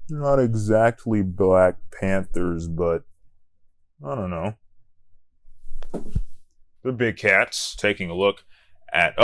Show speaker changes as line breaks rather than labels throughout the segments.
Not exactly Black Panthers, but I don't know. The big cats taking a look at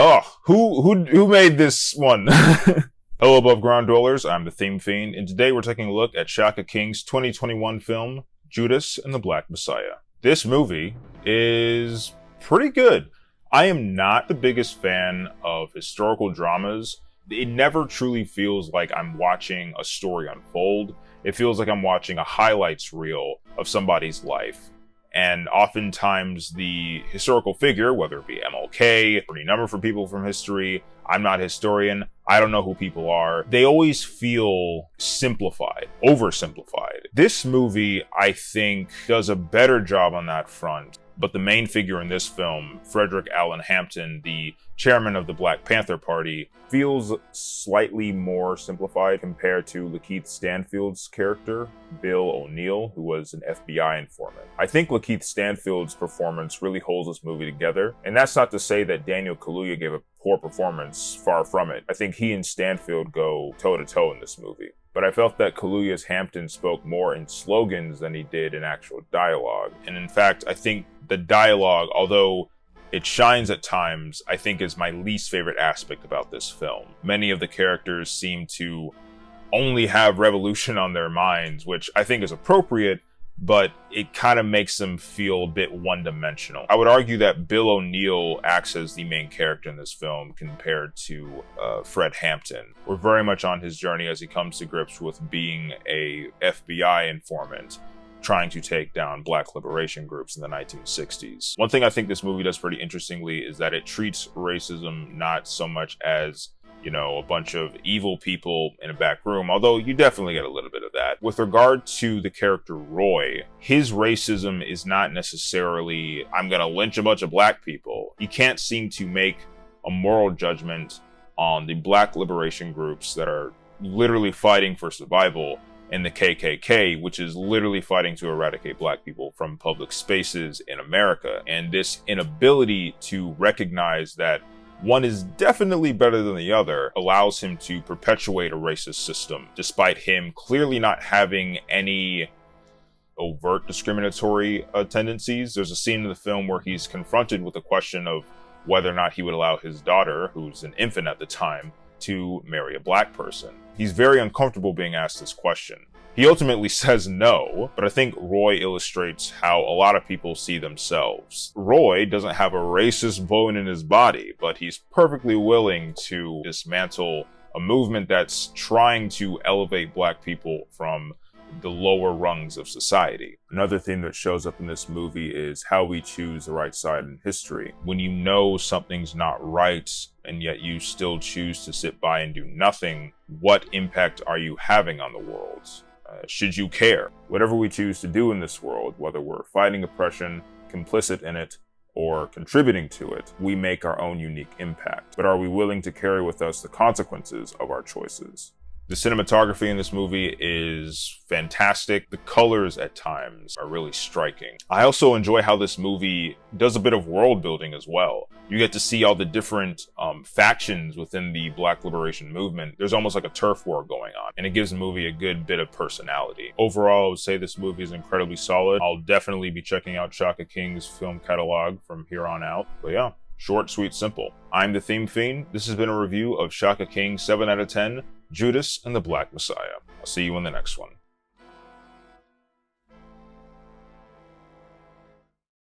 who made this one? Hello, above ground dwellers. I'm the Theme Fiend, and today we're taking a look at Shaka King's 2021 film Judas and the Black Messiah. This movie is pretty good. I am not the biggest fan of historical dramas. It never truly feels like I'm watching a story unfold. It feels like I'm watching a highlights reel of somebody's life. And oftentimes the historical figure, whether it be MLK, any number for people from history, I'm not a historian, I don't know who people are, they always feel simplified, oversimplified. This movie, I think, does a better job on that front. But the main figure in this film, Frederick Allen Hampton, the chairman of the Black Panther Party, feels slightly more simplified compared to Lakeith Stanfield's character, Bill O'Neill, who was an FBI informant. I think Lakeith Stanfield's performance really holds this movie together, and that's not to say that Daniel Kaluuya gave a poor performance, far from it. I think he and Stanfield go toe-to-toe in this movie. But I felt that Kaluuya's Hampton spoke more in slogans than he did in actual dialogue. And in fact, I think the dialogue, although it shines at times, I think is my least favorite aspect about this film. Many of the characters seem to only have revolution on their minds, which I think is appropriate, but it kind of makes them feel a bit one-dimensional. I would argue that Bill O'Neill acts as the main character in this film compared to Fred Hampton. We're very much on his journey as he comes to grips with being a FBI informant, trying to take down Black liberation groups in the 1960s. One thing I think this movie does pretty interestingly is that it treats racism not so much as, you know, a bunch of evil people in a back room, although you definitely get a little bit of that. With regard to the character Roy, his racism is not necessarily, I'm gonna lynch a bunch of black people. He can't seem to make a moral judgment on the Black liberation groups that are literally fighting for survival, and the KKK, which is literally fighting to eradicate black people from public spaces in America. And this inability to recognize that one is definitely better than the other allows him to perpetuate a racist system, despite him clearly not having any overt discriminatory tendencies. There's a scene in the film where he's confronted with the question of whether or not he would allow his daughter, who's an infant at the time, to marry a black person. He's very uncomfortable being asked this question. He ultimately says no, but I think Roy illustrates how a lot of people see themselves. Roy doesn't have a racist bone in his body, but he's perfectly willing to dismantle a movement that's trying to elevate black people from the lower rungs of society. Another theme that shows up in this movie is how we choose the right side in history. When you know something's not right, and yet you still choose to sit by and do nothing, what impact are you having on the world? Should you care? Whatever we choose to do in this world, whether we're fighting oppression, complicit in it, or contributing to it, we make our own unique impact. But are we willing to carry with us the consequences of our choices? The cinematography in this movie is fantastic. The colors at times are really striking. I also enjoy how this movie does a bit of world building as well. You get to see all the different factions within the Black liberation movement. There's almost like a turf war going on, and it gives the movie a good bit of personality. Overall, I would say this movie is incredibly solid. I'll definitely be checking out Shaka King's film catalog from here on out. But yeah, short, sweet, simple. I'm the Theme Fiend. This has been a review of Shaka King 7 out of 10, Judas and the Black Messiah. I'll see you in the next one.